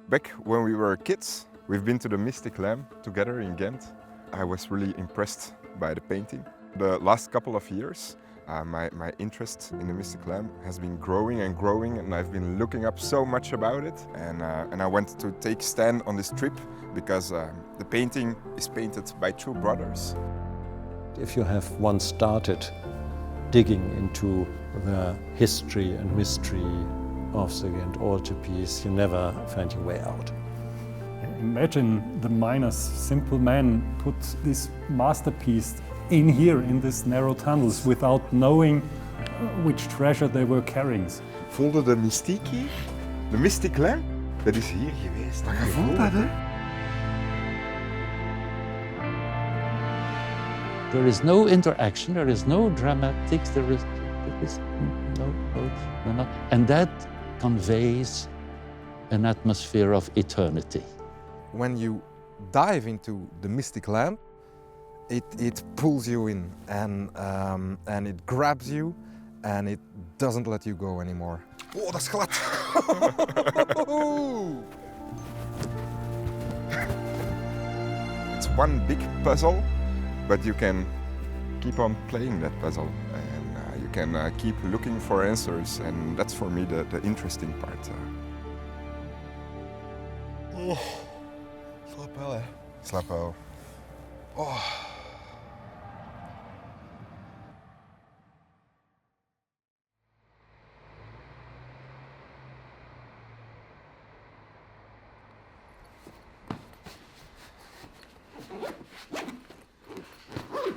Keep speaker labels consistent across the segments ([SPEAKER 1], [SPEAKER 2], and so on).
[SPEAKER 1] Back when we were kids, we've been to the Mystic Lamp together in Ghent. I was really impressed by the painting. The last couple of years, my interest in the Mystic Lamp has been growing and growing, and I've been looking up so much about it. And I went to take stand on this trip because the painting is painted by two brothers.
[SPEAKER 2] If you have once started digging into the history and mystery of the Ghent altarpiece, you never find your way out.
[SPEAKER 3] Imagine the miners, simple men, put this masterpiece in here, in these narrow tunnels, without knowing which treasure they were carrying.
[SPEAKER 1] Voelde de mystiek hier? De Mystic Lamp? Dat is hier geweest.
[SPEAKER 4] Je voelt dat, hè?
[SPEAKER 5] There is no interaction, there is no dramatics, there is no. And that conveys an atmosphere of eternity.
[SPEAKER 4] When you dive into the Mystic Lamp, it pulls you in and it grabs you and it doesn't let you go anymore. Oh, dat is glad!
[SPEAKER 1] It's one big puzzle, but you can keep on playing that puzzle and you can keep looking for answers, and that's for me the interesting part.
[SPEAKER 4] Oh, slaap wel, hè?
[SPEAKER 1] Slaap wel.
[SPEAKER 4] Oh.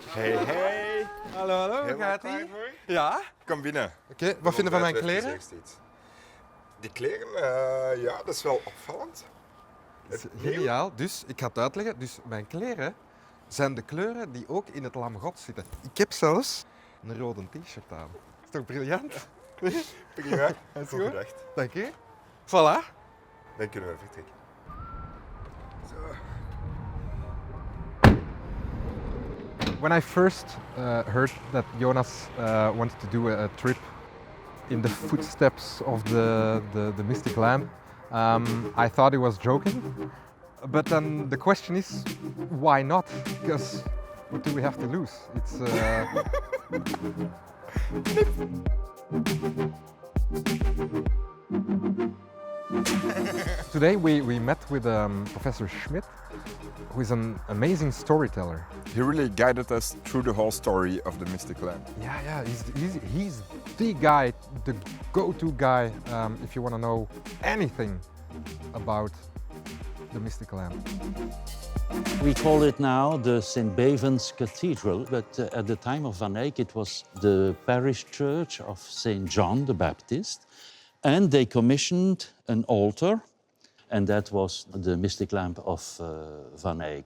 [SPEAKER 1] Hey, hey.
[SPEAKER 4] Hallo, hallo, hoe gaat
[SPEAKER 1] klaar
[SPEAKER 4] ie?
[SPEAKER 1] voor?
[SPEAKER 4] Ja?
[SPEAKER 1] Kom binnen.
[SPEAKER 4] Oké, wat vinden van mijn kleren?
[SPEAKER 1] Die kleren, ja, dat is wel opvallend.
[SPEAKER 4] Dat is geniaal. Dus, ik ga het uitleggen. Dus mijn kleren zijn de kleuren die ook in het Lam God zitten. Ik heb zelfs een rode t-shirt aan. Is toch briljant?
[SPEAKER 1] Prima,
[SPEAKER 4] Dat is
[SPEAKER 1] goed
[SPEAKER 4] goed.
[SPEAKER 1] gedacht.
[SPEAKER 4] Dank je. Voilà.
[SPEAKER 1] Dan kunnen we vertrekken. Zo.
[SPEAKER 4] When I first heard that Jonas wanted to do a trip in the footsteps of the Mystic Lamp, I thought he was joking. But then the question is, why not? Because what do we have to lose? It's. Today we met with Professor Schmidt, who is an amazing storyteller.
[SPEAKER 1] He really guided us through the whole story of the Mystic Lamp.
[SPEAKER 4] Yeah, he's the guy, the go-to guy if you want to know anything about the Mystic Lamp.
[SPEAKER 5] We call it now the St. Bavon's Cathedral, but at the time of Van Eyck it was the parish church of St. John the Baptist, and they commissioned an altar, and that was the Mystic Lamp of Van Eyck.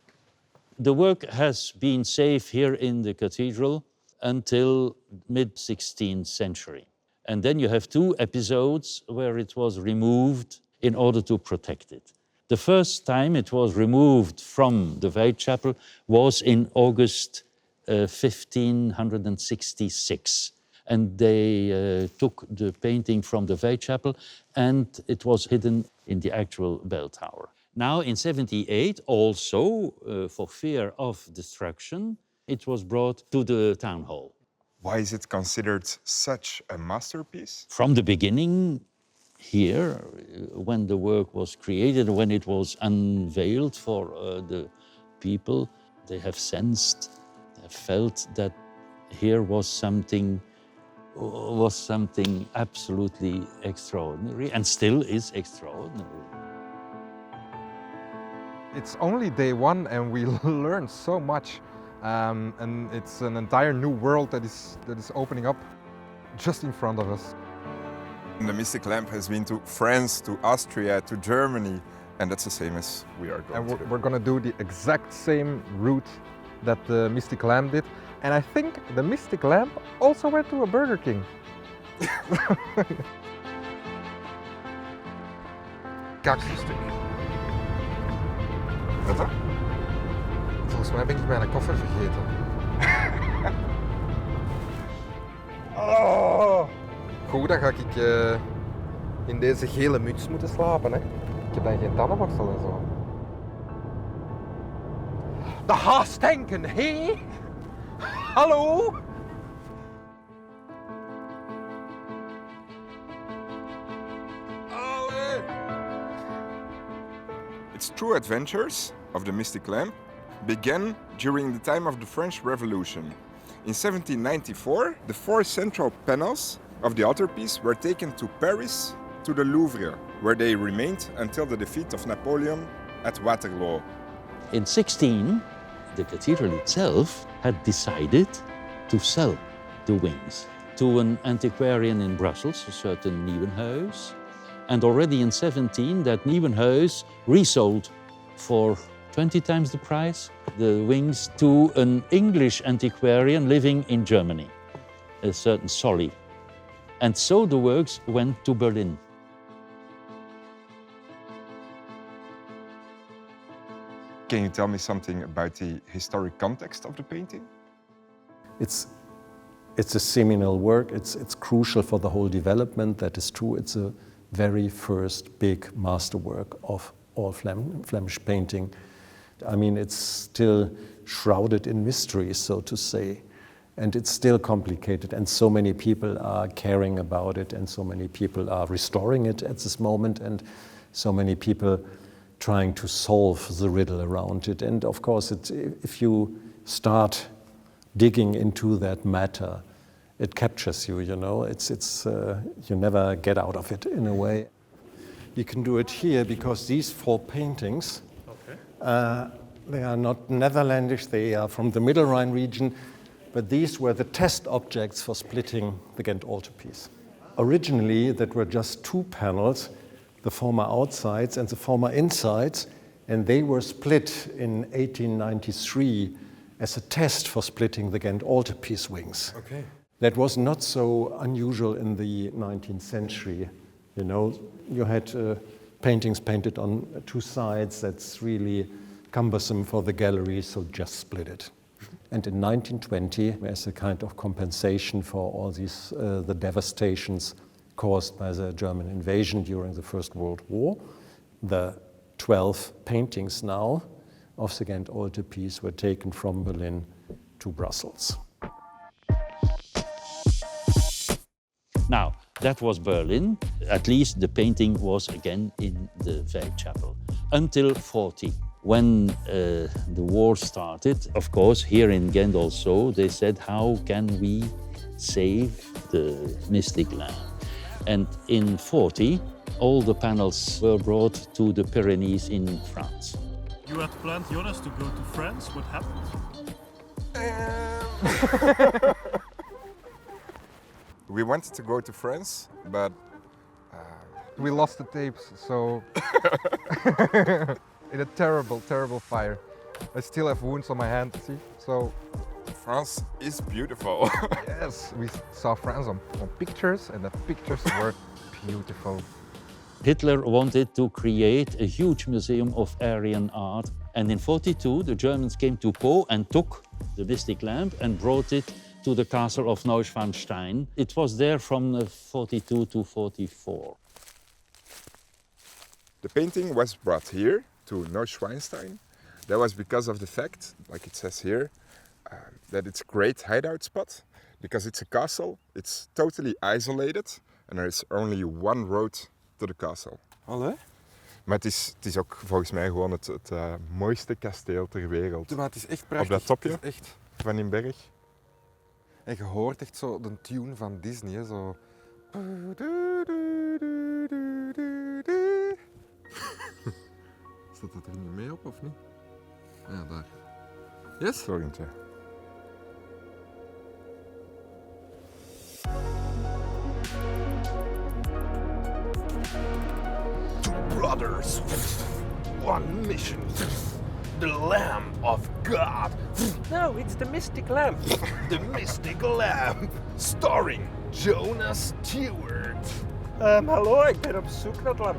[SPEAKER 5] The work has been safe here in the cathedral until mid-16th century. And then you have two episodes where it was removed in order to protect it. The first time it was removed from the Whitechapel was in August 1566. And they took the painting from the Whitechapel and it was hidden in the actual bell tower. Now in 78, also for fear of destruction, it was brought to the town hall.
[SPEAKER 1] Why is it considered such a masterpiece?
[SPEAKER 5] From the beginning, here, when the work was created, when it was unveiled for the people, they have sensed, felt that here was something absolutely extraordinary, and still is extraordinary.
[SPEAKER 4] It's only day one and we learned so much, and it's an entire new world that is opening up just in front of us.
[SPEAKER 1] The Mystic Lamp has been to France, to Austria, to Germany, and that's the same as we are going to do.
[SPEAKER 4] We're going to do the exact same route that the Mystic Lamp did. And I think the Mystic Lamp also went to a Burger King. Kakstuk.
[SPEAKER 1] Wat dan?
[SPEAKER 4] Volgens mij ben ik mijn koffer vergeten.
[SPEAKER 1] Oh!
[SPEAKER 4] Goed, dan ga ik in deze gele muts moeten slapen, hè. Ik heb dan geen tandenborstel en zo. De haastdenken, hé? Hallo?
[SPEAKER 1] Its true adventures of the mystic lamp began during the time of the French Revolution. In 1794, the 4 central panels of the altarpiece were taken to Paris to the Louvre, where they remained until the defeat of Napoleon at Waterloo.
[SPEAKER 5] In 16, the cathedral itself had decided to sell the wings to an antiquarian in Brussels, a certain Nieuwenhuis. And already in 17, that Nieuwenhuis resold for 20 times the price the wings to an English antiquarian living in Germany, a certain Solly. And so the works went to Berlin.
[SPEAKER 1] Can you tell me something about the historic context of the painting?
[SPEAKER 2] It's a seminal work. It's crucial for the whole development. That is true. It's a very first big masterwork of all Flemish painting. I mean, it's still shrouded in mystery, so to say, and it's still complicated, and so many people are caring about it, and so many people are restoring it at this moment, and so many people trying to solve the riddle around it. And of course, if you start digging into that matter, it captures you, you know. You never get out of it in a way. You can do it here because these 4 paintings, they are not Netherlandish, they are from the Middle Rhine region, but these were the test objects for splitting the Ghent altarpiece. Originally, that were just 2 panels, the former outsides and the former insides, and they were split in 1893 as a test for splitting the Ghent altarpiece wings.
[SPEAKER 1] Okay.
[SPEAKER 2] That was not so unusual in the 19th century. You know, you had paintings painted on 2 sides. That's really cumbersome for the gallery, so just split it. And in 1920, as a kind of compensation for all these the devastations caused by the German invasion during the First World War, the 12 paintings now of the Ghent altarpiece were taken from Berlin to Brussels.
[SPEAKER 5] Now, that was Berlin. At least the painting was again in the Eyck chapel until 40. When the war started, of course, here in Ghent also, they said, how can we save the mystic lamp? And in 40, all the panels were brought to the Pyrenees in France.
[SPEAKER 6] You had planned, Jonas, to go to France. What happened?
[SPEAKER 1] We wanted to go to France, but
[SPEAKER 4] We lost the tapes, so in a terrible, terrible fire. I still have wounds on my hand, see? So
[SPEAKER 1] France is beautiful.
[SPEAKER 4] yes, we saw France on pictures, and the pictures were beautiful.
[SPEAKER 5] Hitler wanted to create a huge museum of Aryan art. And in 42, the Germans came to Po and took the mystic lamp and brought it to the castle of Neuschwanstein. It was there from 42 to 44.
[SPEAKER 1] The painting was brought here to Neuschwanstein. That was because of the fact, like it says here, that it's a great hideout spot. Because it's a castle, it's totally isolated and there is only one road to the castle.
[SPEAKER 7] Allee?
[SPEAKER 1] Maar het is ook volgens mij gewoon het mooiste kasteel ter wereld.
[SPEAKER 7] Maar het is echt prachtig.
[SPEAKER 1] Op dat topje
[SPEAKER 7] Het is echt...
[SPEAKER 1] van die berg.
[SPEAKER 7] En je hoort echt zo de tune van Disney, hè, zo... Staat dat er niet mee op, of niet? Ja, daar. Yes?
[SPEAKER 1] Sorry.
[SPEAKER 8] Brothers, one mission. The Lamb of God. No, it's the Mystic Lamp. The Mystic Lamp. Starring Jonas Stewart. Hallo, ik ben op zoek naar het lamp.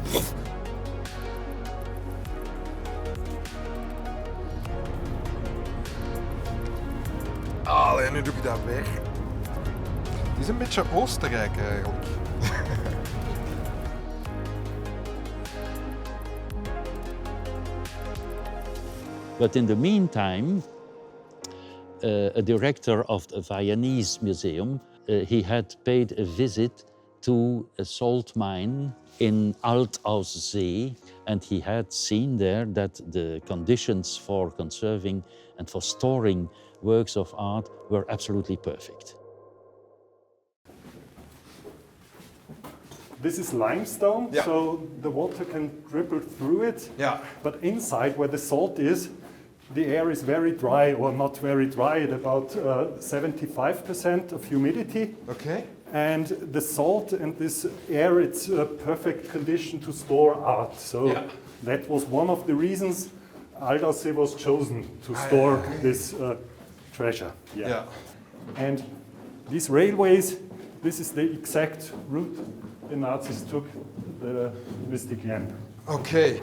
[SPEAKER 7] Allee, nu doe ik dat weg. Het is een beetje Oostenrijk eigenlijk.
[SPEAKER 5] But in the meantime, a director of the Viennese Museum, he had paid a visit to a salt mine in Altaussee, and he had seen there that the conditions for conserving and for storing works of art were absolutely perfect.
[SPEAKER 3] This is limestone,
[SPEAKER 7] Yeah.
[SPEAKER 3] so the water can dribble through it.
[SPEAKER 7] Yeah.
[SPEAKER 3] But inside, where the salt is, the air is very dry, or not very dry, at about 75% of humidity.
[SPEAKER 7] Okay.
[SPEAKER 3] And the salt and this air, it's a perfect condition to store art. So
[SPEAKER 7] Yeah.
[SPEAKER 3] that was one of the reasons Altaussee was chosen to store this treasure.
[SPEAKER 7] Yeah.
[SPEAKER 3] And these railways, this is the exact route the Nazis took the mystic lamp.
[SPEAKER 7] Okay.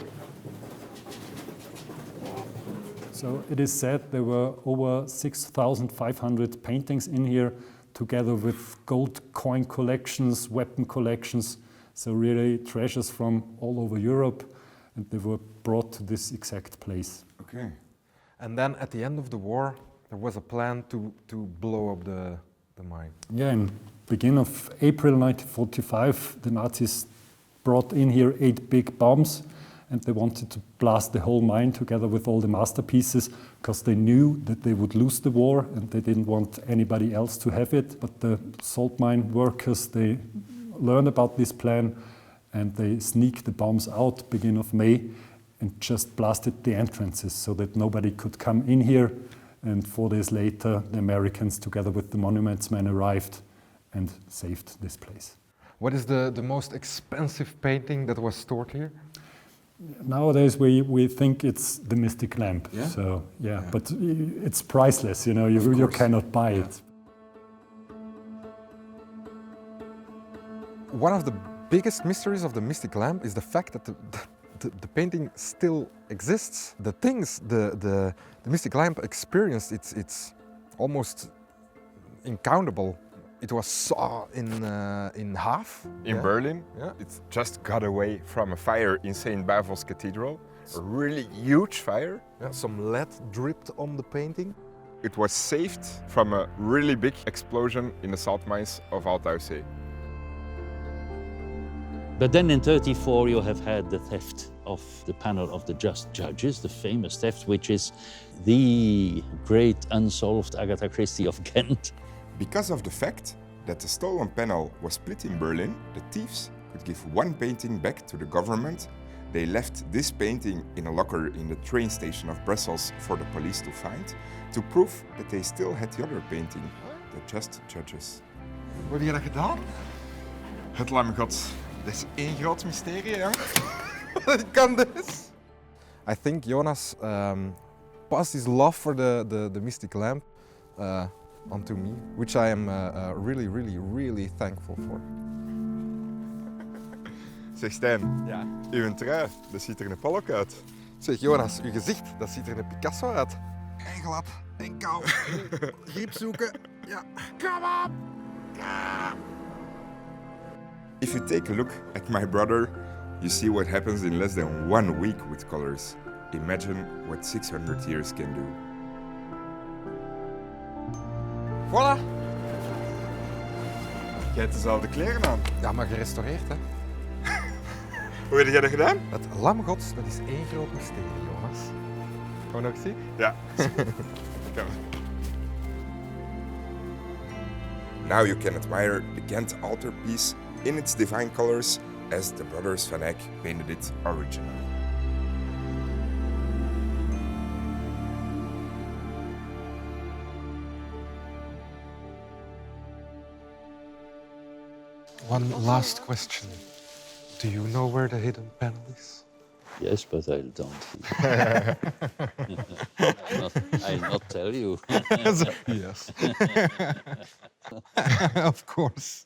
[SPEAKER 3] So it is said there were over 6,500 paintings in here, together with gold coin collections, weapon collections, so really treasures from all over Europe, and they were brought to this exact place.
[SPEAKER 1] Okay.
[SPEAKER 4] And then at the end of the war, there was a plan to blow up the mine.
[SPEAKER 3] Yeah, in beginning of April 1945, the Nazis brought in here 8 big bombs, and they wanted to blast the whole mine together with all the masterpieces, because they knew that they would lose the war and they didn't want anybody else to have it. But the salt mine workers, they learned about this plan and they sneaked the bombs out beginning of May and just blasted the entrances so that nobody could come in here. And 4 days later, the Americans, together with the monuments men, arrived and saved this place.
[SPEAKER 4] What is the most expensive painting that was stored here?
[SPEAKER 3] Nowadays, we think it's the mystic lamp.
[SPEAKER 7] Yeah?
[SPEAKER 3] So yeah, but it's priceless. You know, you cannot buy it.
[SPEAKER 4] One of the biggest mysteries of the mystic lamp is the fact that the painting still exists. The things the mystic lamp experienced, it's almost incountable. It was saw in half.
[SPEAKER 1] In Berlin,
[SPEAKER 4] Yeah.
[SPEAKER 1] it just got away from a fire in St. Basil's Cathedral, a really huge fire.
[SPEAKER 4] Yeah, some lead dripped on the painting.
[SPEAKER 1] It was saved from a really big explosion in the salt mines of Altaussee.
[SPEAKER 5] But then in 1934 you have had the theft of the panel of the Just Judges, the famous theft, which is the great unsolved Agatha Christie of Ghent.
[SPEAKER 1] Because of the fact that the stolen panel was split in Berlin, the thieves could give one painting back to the government. They left this painting in a locker in the train station of Brussels for the police to find, to prove that they still had the other painting, the Just Judges.
[SPEAKER 7] Hoe heb je dat gedaan?
[SPEAKER 1] Het lam God, dat is één groot mysterie, hè?
[SPEAKER 7] Wat kan dit?
[SPEAKER 4] I think Jonas passed his love for the mystic lamp onto me, which I am really thankful for.
[SPEAKER 1] Zeg Stijn,
[SPEAKER 7] Ja.
[SPEAKER 1] uw trui, dat ziet er een polk uit.
[SPEAKER 4] Zeg Jonas, uw gezicht, dat ziet er een Picasso uit.
[SPEAKER 7] En glad, en kou. Griep zoeken. Ja. Come on!
[SPEAKER 1] If you take a look at my brother, you see what happens in less than 1 week with colors. Imagine what 600 years can do.
[SPEAKER 4] Voilà!
[SPEAKER 1] Jij hebt dezelfde kleren aan.
[SPEAKER 4] Ja, maar gerestaureerd, hè.
[SPEAKER 1] Hoe heb jij dat gedaan?
[SPEAKER 4] Het lamgods, dat is één groot mysterie, Jonas. Gaan we nog zien?
[SPEAKER 1] Ja. Kom. Now you can admire the Ghent altarpiece in its divine colors as the brothers van Eyck painted it originally.
[SPEAKER 4] One last question. Do you know where the hidden panel is?
[SPEAKER 5] Yes, but I don't. I'll not tell you.
[SPEAKER 4] Yes. Of course.